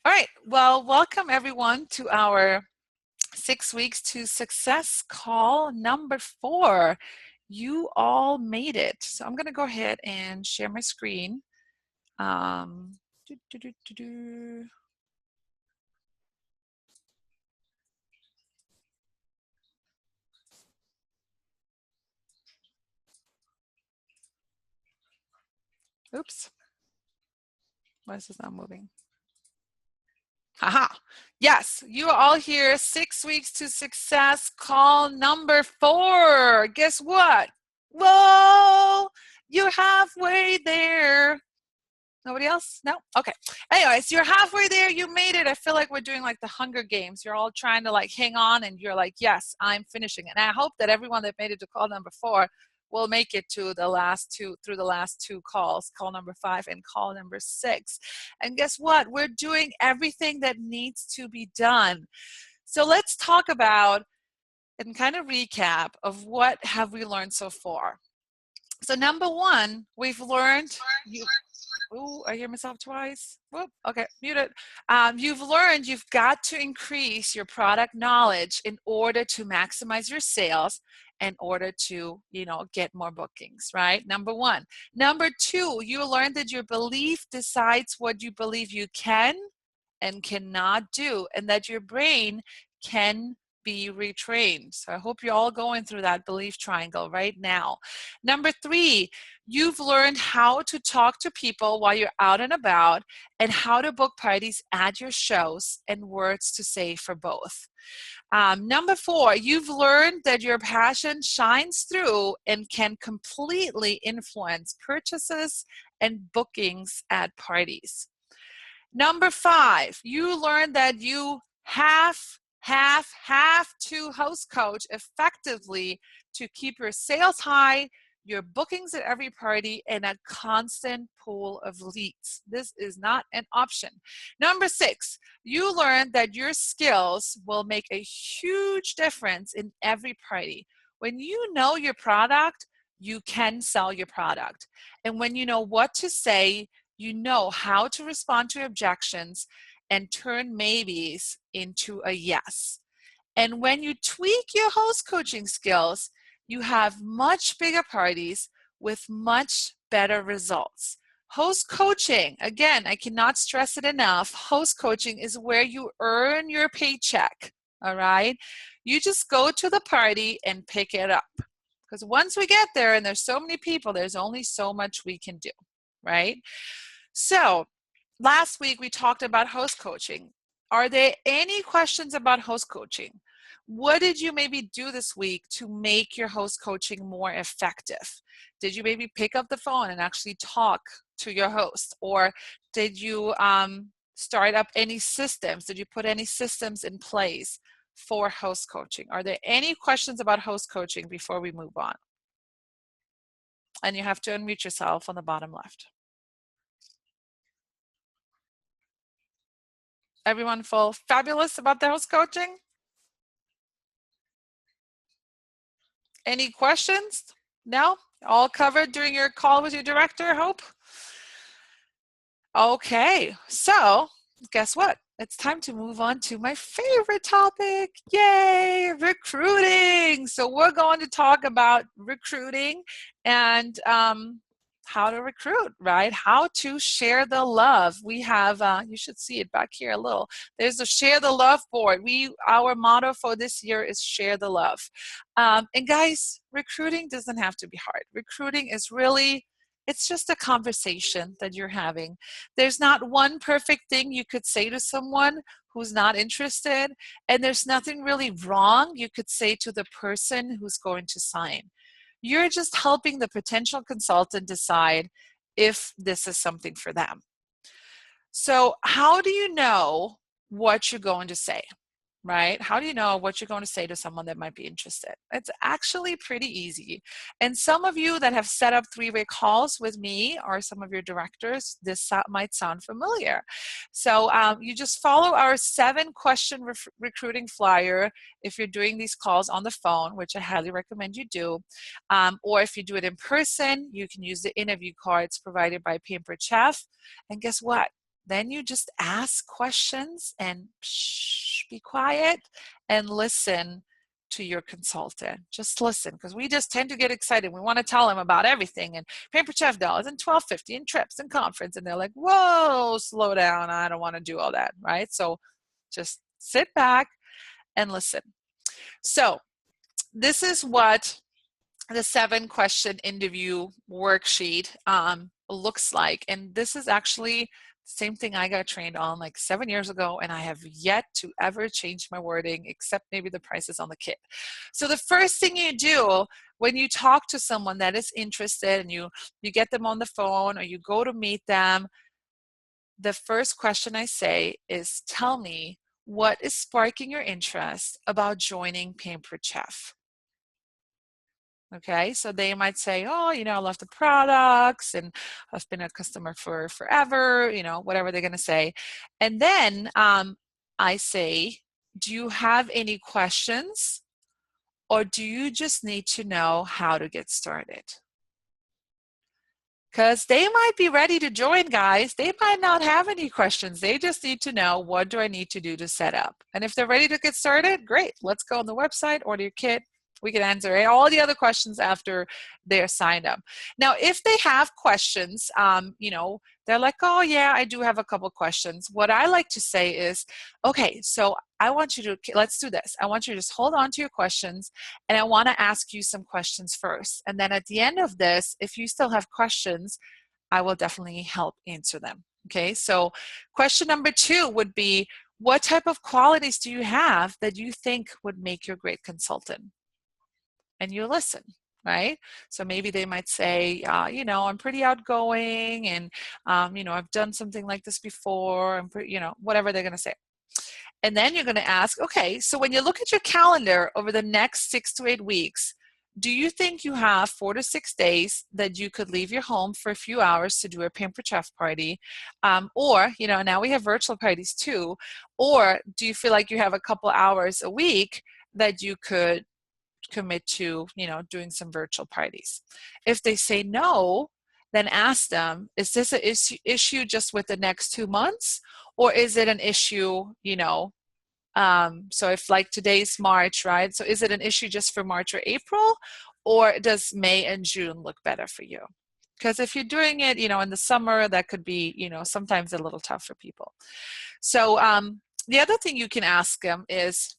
All right, well, welcome everyone to our 6 weeks to success call number 4. You all made it. So I'm going to go ahead and share my screen. Um, doo, doo, doo, doo, doo. Oops, why is this not moving? Haha. Yes, you are all here. 6 weeks to success call number 4. Guess what? Whoa, you're halfway there. Nobody else? No? Okay. Anyways, you're halfway there. You made it. I feel like we're doing like the Hunger Games. You're all trying to like hang on and you're like, yes, I'm finishing. And I hope that everyone that made it to call number 4 will make it to the last two, through the last 2 calls, call number 5 and call number 6. And guess what? We're doing everything that needs to be done. So let's talk about and kind of recap of what have we learned so far. So number 1, we've learned Oh, I hear myself twice. Whoop, okay, mute it. You've learned you've got to increase your product knowledge in order to maximize your sales, in order to, get more bookings, right? Number 1. Number 2, you learned that your belief decides what you believe you can and cannot do, and that your brain can be retrained. So I hope you're all going through that belief triangle right now. Number 3, you've learned how to talk to people while you're out and about and how to book parties at your shows and words to say for both. Number 4, you've learned that your passion shines through and can completely influence purchases and bookings at parties. Number 5, you learned that you have to host coach effectively to keep your sales high, your bookings at every party, and a constant pool of leads. This is not an option. Number 6, you learned that your skills will make a huge difference in every party. When you know your product, you can sell your product. And when you know what to say, you know how to respond to objections and turn maybes into a yes. And when you tweak your host coaching skills, you have much bigger parties with much better results. Host coaching, again, I cannot stress it enough. Host coaching is where you earn your paycheck, all right? You just go to the party and pick it up. Because once we get there and there's so many people, there's only so much we can do, right? So last week we talked about host coaching. Are there any questions about host coaching? What did you maybe do this week to make your host coaching more effective? Did you maybe pick up the phone and actually talk to your host? Or did you start up any systems? Did you put any systems in place for host coaching? Are there any questions about host coaching before we move on? And you have to unmute yourself on the bottom left. Everyone feel fabulous about the host coaching? Any questions? No? All covered during your call with your director, Hope? Okay, so guess what? It's time to move on to my favorite topic. Yay, recruiting. So we're going to talk about recruiting and how to recruit, right? How to share the love. We have, you should see it back here a little. There's a share the love board. Our motto for this year is share the love. And guys, recruiting doesn't have to be hard. Recruiting is really, it's just a conversation that you're having. There's not one perfect thing you could say to someone who's not interested, and there's nothing really wrong you could say to the person who's going to sign. You're just helping the potential consultant decide if this is something for them. So how do you know what you're going to say? Right? How do you know what you're going to say to someone that might be interested? It's actually pretty easy. And some of you that have set up three-way calls with me or some of your directors, this might sound familiar. So you just follow our 7-question recruiting flyer if you're doing these calls on the phone, which I highly recommend you do. Or if you do it in person, you can use the interview cards provided by Pampered Chef. And guess what? then you just ask questions and be quiet and listen to your consultant. Just listen, because we just tend to get excited. We want to tell them about everything and Pamper Chef dollars and 1250 and trips and conference, and they're like, whoa, slow down. I don't want to do all that, right? So just sit back and listen. So this is what the 7-question interview worksheet looks like. And this is actually the same thing I got trained on like 7 years ago, and I have yet to ever change my wording, except maybe the prices on the kit. So the first thing you do when you talk to someone that is interested and you get them on the phone or you go to meet them, the first question I say is, tell me what is sparking your interest about joining Pampered Chef. Okay, so they might say, oh, I love the products and I've been a customer for forever, whatever they're going to say. And then I say, do you have any questions, or do you just need to know how to get started? Because they might be ready to join, guys. They might not have any questions. They just need to know, what do I need to do to set up? And if they're ready to get started, great. Let's go on the website, order your kit. We can answer all the other questions after they're signed up. Now, if they have questions, they're like, oh yeah, I do have a couple questions. What I like to say is, okay, so I want you to, let's do this. I want you to just hold on to your questions, and I want to ask you some questions first. And then at the end of this, if you still have questions, I will definitely help answer them. Okay, so question number 2 would be, what type of qualities do you have that you think would make you a great consultant? And you listen, right? So maybe they might say, I'm pretty outgoing, and I've done something like this before, and whatever they're going to say. And then you're going to ask, okay, so when you look at your calendar over the next 6 to 8 weeks, do you think you have 4 to 6 days that you could leave your home for a few hours to do a Pampered Chef party? Or, now we have virtual parties too. Or do you feel like you have a couple hours a week that you could commit to, doing some virtual parties? If they say no, then ask them, is this an issue just with the next 2 months? Or is it an issue, so if like today's March, right? So is it an issue just for March or April? Or does May and June look better for you? Because if you're doing it, in the summer, that could be, sometimes a little tough for people. So the other thing you can ask them is,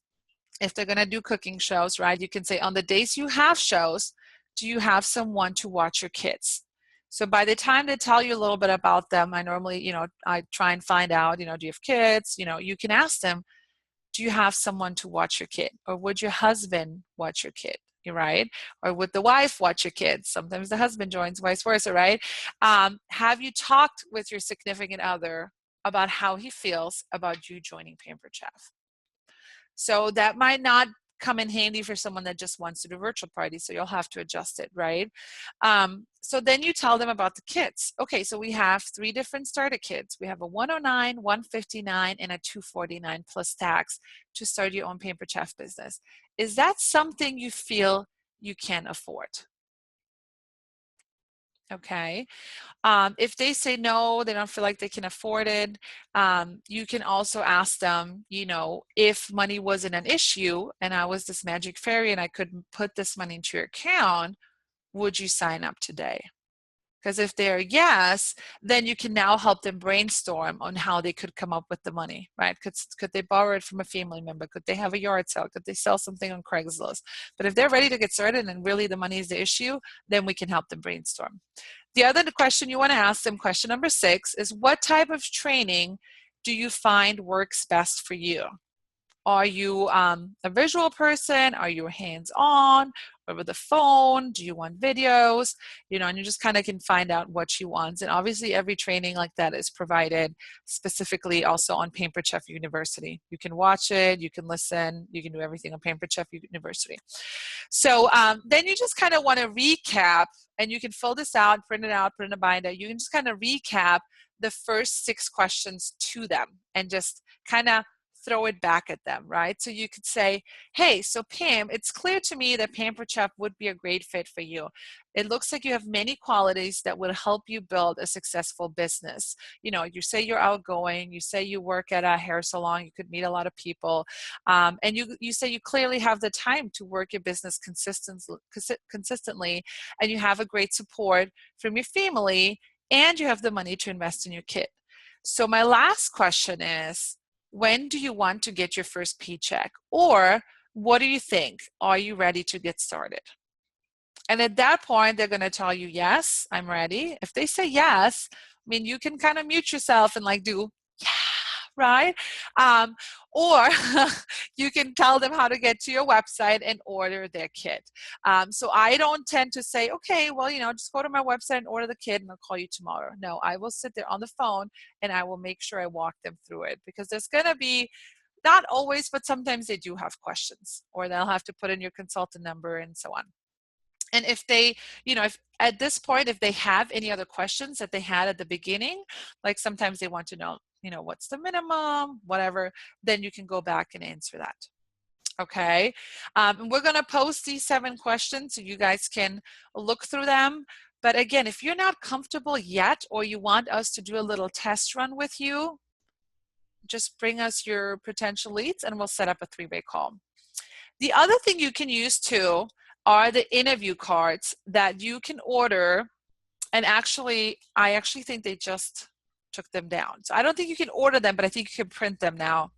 if they're going to do cooking shows, right, you can say, on the days you have shows, do you have someone to watch your kids? So by the time they tell you a little bit about them, I normally, I try and find out, do you have kids? You can ask them, do you have someone to watch your kid? Or would your husband watch your kid? Right? Or would the wife watch your kids? Sometimes the husband joins, vice versa, right? Have you talked with your significant other about how he feels about you joining Pampered Chef? So that might not come in handy for someone that just wants to do virtual parties, so you'll have to adjust it, right? So then you tell them about the kits. Okay, so we have 3 different starter kits. We have a 109, 159, and a 249 plus tax to start your own Pampered Chef business. Is that something you feel you can afford? Okay. If they say no, they don't feel like they can afford it, you can also ask them, if money wasn't an issue and I was this magic fairy and I could put this money into your account, would you sign up today? Because if they're yes, then you can now help them brainstorm on how they could come up with the money, right? Could they borrow it from a family member? Could they have a yard sale? Could they sell something on Craigslist? But if they're ready to get started and really the money is the issue, then we can help them brainstorm. The other question you want to ask them, question number 6, is what type of training do you find works best for you? Are you a visual person? Are you hands-on? Over the phone? Do you want videos? And you just kind of can find out what she wants. And obviously every training like that is provided specifically also on Pampered Chef University. You can watch it, you can listen, you can do everything on Pampered Chef University. So then you just kind of want to recap, and you can fill this out, print it out, put it in a binder. You can just kind of recap the first 6 questions to them and just kind of throw it back at them, right? So you could say, hey, so Pam, it's clear to me that Pampered Chef would be a great fit for you. It looks like you have many qualities that will help you build a successful business. You know, you say you're outgoing, you say you work at a hair salon, you could meet a lot of people, and you say you clearly have the time to work your business consistently, and you have a great support from your family, and you have the money to invest in your kid. So my last question is, when do you want to get your first paycheck? Or what do you think? Are you ready to get started? And at that point, they're going to tell you, yes, I'm ready. If they say yes, I mean, you can kind of mute yourself and like do, yeah, right? Or you can tell them how to get to your website and order their kit. So I don't tend to say, okay, well, you know, just go to my website and order the kit and I'll call you tomorrow. No, I will sit there on the phone and I will make sure I walk them through it, because there's going to be, not always, but sometimes they do have questions, or they'll have to put in your consultant number and so on. And if they, you know, if at this point, if they have any other questions that they had at the beginning, like sometimes they want to know, you know, what's the minimum, whatever, then you can go back and answer that. Okay. And we're going to post these 7 questions so you guys can look through them. But again, if you're not comfortable yet, or you want us to do a little test run with you, just bring us your potential leads and we'll set up a 3-way call. The other thing you can use too are the interview cards that you can order. And actually, I actually think they just took them down. So I don't think you can order them, but I think you can print them now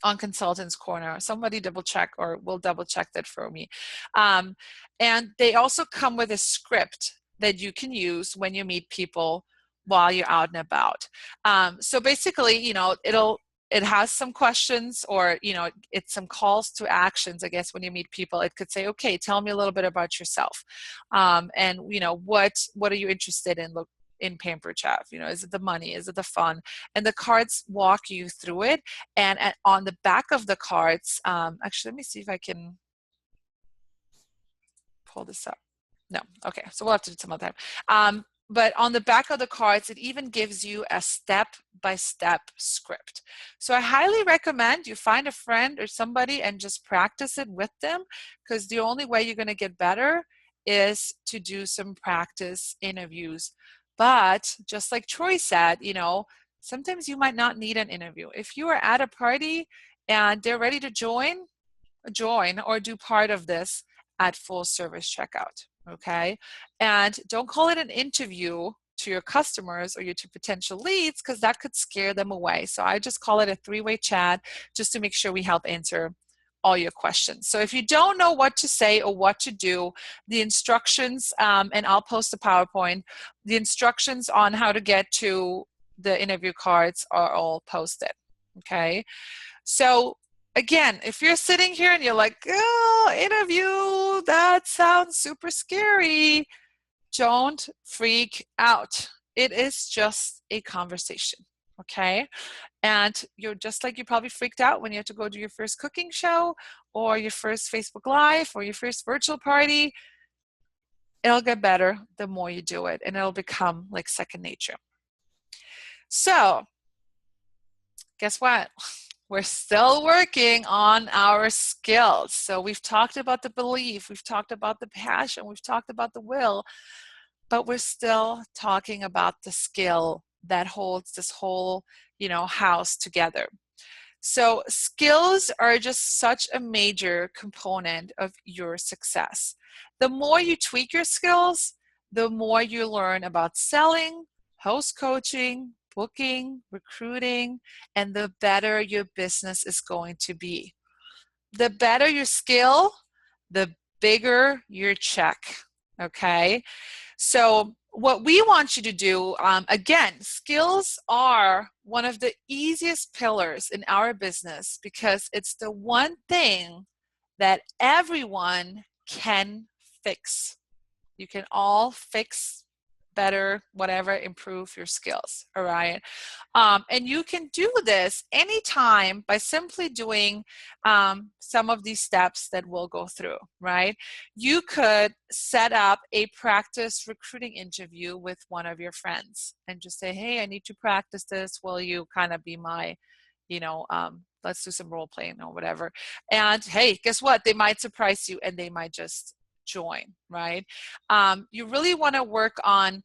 on Consultants Corner. Somebody double check, or will double check that for me. And they also come with a script that you can use when you meet people while you're out and about. So basically, you know, it has some questions, or, you know, it's some calls to actions. I guess when you meet people, it could say, okay, tell me a little bit about yourself. And, you know, what are you interested in Pampered Chef? You know, is it the money? Is it the fun? And the cards walk you through it. And on the back of the cards, actually, let me see if I can pull this up. No, okay, so we'll have to do some other time. But on the back of the cards, it even gives you a step-by-step script. So I highly recommend you find a friend or somebody and just practice it with them, because the only way you're going to get better is to do some practice interviews. But just like Troy said, you know, sometimes you might not need an interview. If you are at a party and they're ready to join or do part of this at full service checkout. Okay, and don't call it an interview to your customers or your to potential leads, because that could scare them away. So I just call it a 3-way chat, just to make sure we help answer all your questions. So if you don't know what to say or what to do, the instructions, and I'll post a PowerPoint, the instructions on how to get to the interview cards are all posted. Okay, so again, if you're sitting here and you're like, oh, interview, that sounds super scary, don't freak out. It is just a conversation, okay? And you're just like you probably freaked out when you have to go to your first cooking show, or your first Facebook Live, or your first virtual party. It'll get better the more you do it, and it'll become like second nature. So guess what? We're still working on our skills. So we've talked about the belief, we've talked about the passion, we've talked about the will, but we're still talking about the skill that holds this whole, you know, house together. So skills are just such a major component of your success. The more you tweak your skills, the more you learn about selling, host coaching, booking, recruiting, and the better your business is going to be. The better your skill, the bigger your check, okay? So what we want you to do, again, skills are one of the easiest pillars in our business, because it's the one thing that everyone can fix. You can all fix, better, whatever, improve your skills, all right? And you can do this anytime by simply doing some of these steps that we'll go through, right? You could set up a practice recruiting interview with one of your friends and just say, hey, I need to practice this. Will you kind of be my, you know, let's do some role playing or whatever. And hey, guess what? They might surprise you and they might just join, right? You really want to work on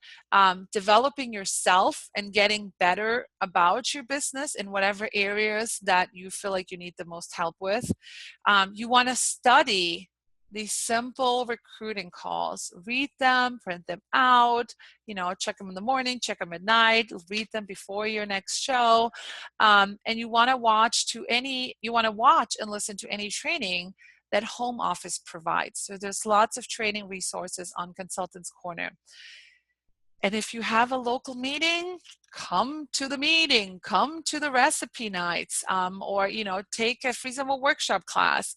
developing yourself and getting better about your business in whatever areas that you feel like you need the most help with. You want to study these simple recruiting calls, read them, print them out, check them in the morning, check them at night, read them before your next show. And you want to watch and listen to any training that home office provides. So there's lots of training resources on Consultants Corner. And if you have a local meeting, come to the meeting, come to the recipe nights, or take a free summer workshop class.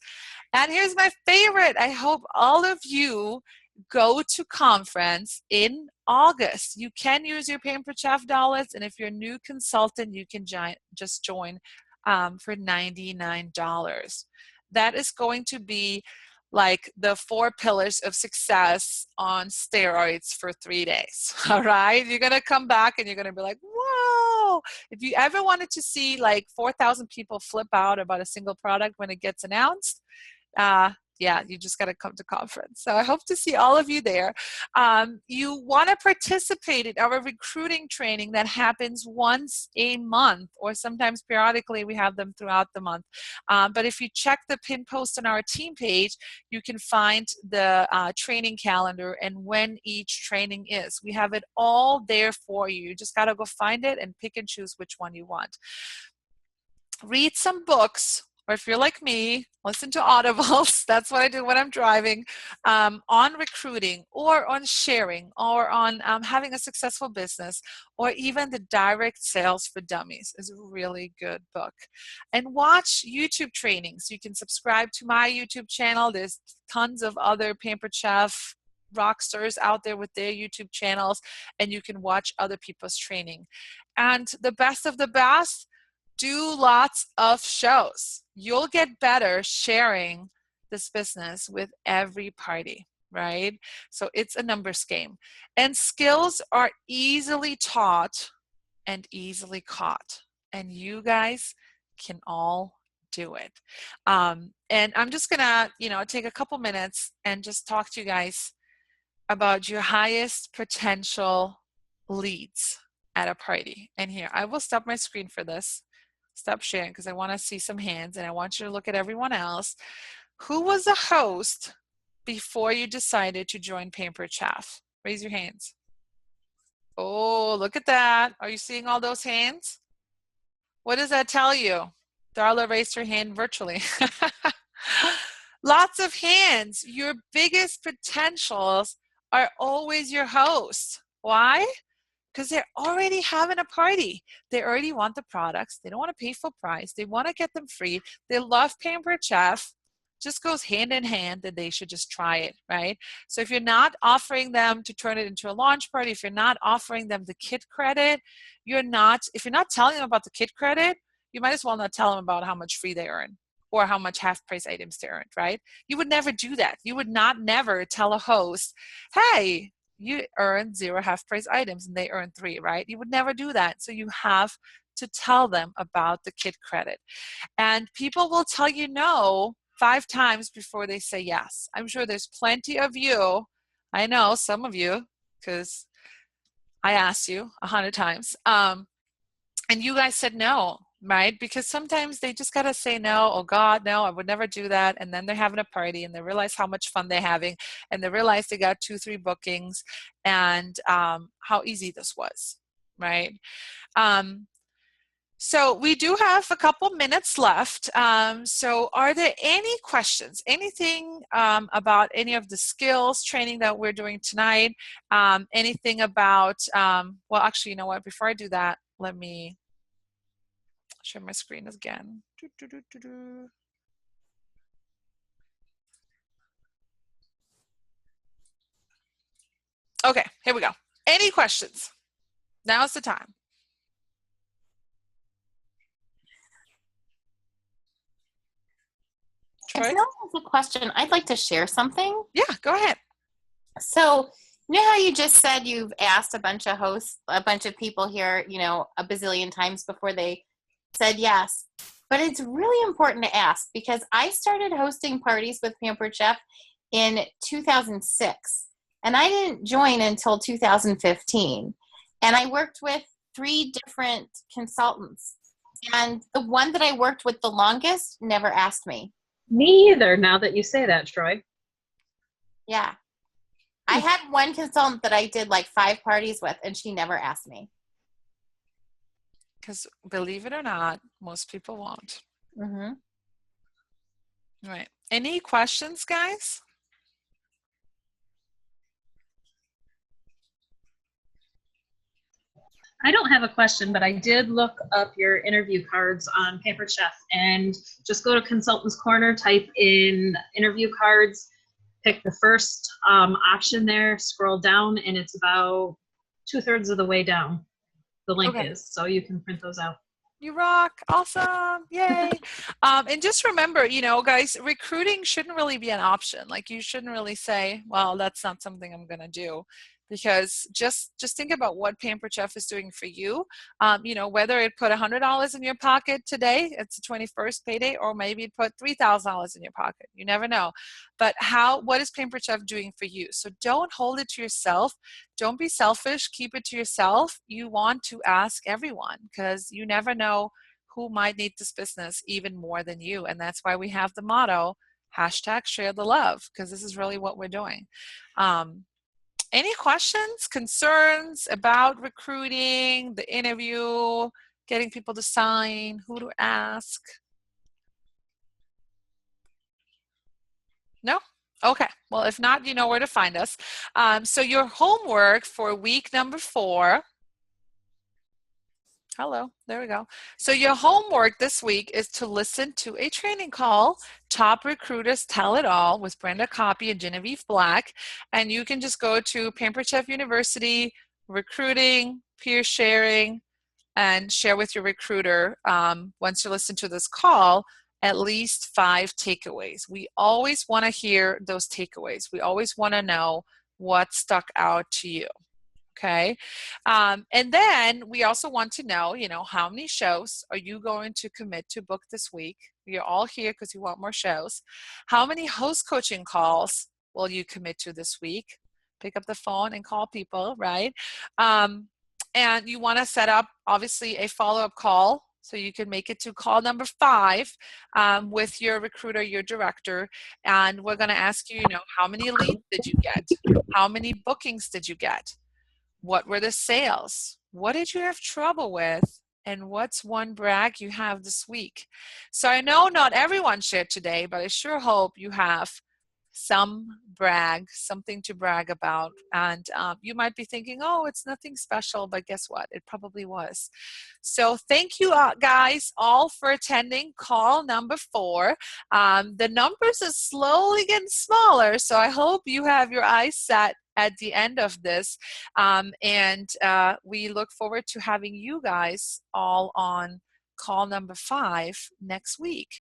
And here's my favorite. I hope all of you go to conference in August. You can use your Pampered Chef dollars, and if you're a new consultant, you can just join for $99. That is going to be like the 4 pillars of success on steroids for 3 days. All right, you're gonna come back and you're gonna be like, whoa. If you ever wanted to see like 4,000 people flip out about a single product when it gets announced, yeah, you just got to come to conference. So I hope to see all of you there. You want to participate in our recruiting training that happens once a month, or sometimes periodically we have them throughout the month. But if you check the pin post on our team page, you can find the training calendar and when each training is. We have it all there for you. You just got to go find it and pick and choose which one you want. Read some books, or if you're like me, listen to audibles. That's what I do when I'm driving, on recruiting or on sharing or on having a successful business, or even The Direct Sales for Dummies is a really good book. And watch YouTube trainings. You can subscribe to my YouTube channel. There's tons of other Pampered Chef rock stars out there with their YouTube channels, and you can watch other people's training. And the best of the best, do lots of shows. You'll get better sharing this business with every party, right? So it's a numbers game. And skills are easily taught and easily caught. And you guys can all do it. And I'm just gonna, take a couple minutes and just talk to you guys about your highest potential leads at a party. And here, I will stop my screen for this. Stop sharing because I want to see some hands and I want you to look at everyone else. Who was a host before you decided to join Pampered Chef? Raise your hands. Oh, look at that. Are you seeing all those hands? What does that tell you? Darla raised her hand virtually. Lots of hands. Your biggest potentials are always your hosts. Why? Because they're already having a party. They already want the products. They don't want to pay full price. They want to get them free. They love Pampered Chef. Just goes hand in hand that they should just try it, right? So if you're not offering them to turn it into a launch party, if you're not offering them the kit credit, if you're not telling them about the kit credit, you might as well not tell them about how much free they earn or how much half price items they earned, right? You would never do that. You would never tell a host, hey, you earn 0 half price items and they earn 3, right? You would never do that. So you have to tell them about the kit credit. And people will tell you no 5 times before they say yes. I'm sure there's plenty of you. I know some of you, because I asked you 100 times. And you guys said no, right? Because sometimes they just got to say no. Oh God, no, I would never do that. And then they're having a party and they realize how much fun they're having. And they realize they got 2-3 bookings and how easy this was, right? So we do have a couple minutes left. So are there any questions, anything about any of the skills training that we're doing tonight? Anything about, well, actually, you know what, before I do that, let me share my screen again. Okay, here we go. Any questions? Now's the time. If no one has a question, I'd like to share something. Yeah, go ahead. So, you know how you just said you've asked a bunch of people here, a bazillion times before they said yes. But it's really important to ask because I started hosting parties with Pampered Chef in 2006, and I didn't join until 2015. And I worked with 3 different consultants. And the one that I worked with the longest never asked me. Me either, now that you say that, Troy. Yeah. I had one consultant that I did like 5 parties with, and she never asked me. Because believe it or not, most people won't. Mm-hmm. Right. Any questions, guys? I don't have a question, but I did look up your interview cards on Pampered Chef, and just go to Consultants Corner, type in interview cards, pick the first option there, scroll down, and it's about 2/3 of the way down. The link Okay. is, so you can print those out. You rock. Awesome. Yay. And just remember, guys, recruiting shouldn't really be an option. Like, you shouldn't really say, well, that's not something I'm going to do. Because just think about what Pampered Chef is doing for you. Whether it put $100 in your pocket today, it's the 21st payday, or maybe it put $3,000 in your pocket. You never know. But what is Pampered Chef doing for you? So don't hold it to yourself. Don't be selfish. Keep it to yourself. You want to ask everyone, because you never know who might need this business even more than you. And that's why we have the motto, #ShareTheLove, because this is really what we're doing. Any questions, concerns about recruiting, the interview, getting people to sign, who to ask? No? Okay. Well, if not, you know where to find us. So your homework for week number 4. Hello, there we go. So your homework this week is to listen to a training call, Top Recruiters Tell It All, with Brenda Copy and Genevieve Black. And you can just go to Pampered Chef University, recruiting, peer sharing, and share with your recruiter, once you listen to this call, at least 5 takeaways. We always want to hear those takeaways. We always want to know what stuck out to you. Okay. And then we also want to know, how many shows are you going to commit to book this week? You're all here because you want more shows. How many host coaching calls will you commit to this week? Pick up the phone and call people, right? And you want to set up, obviously, a follow-up call so you can make it to call number 5 with your recruiter, your director. And we're going to ask you, how many leads did you get? How many bookings did you get? What were the sales? What did you have trouble with? And what's one brag you have this week? So I know not everyone shared today, but I sure hope you have something to brag about. And you might be thinking, oh, it's nothing special, but guess what? It probably was. So thank you guys all for attending call number 4. The numbers are slowly getting smaller, so I hope you have your eyes set at the end of this. And we look forward to having you guys all on call number 5 next week.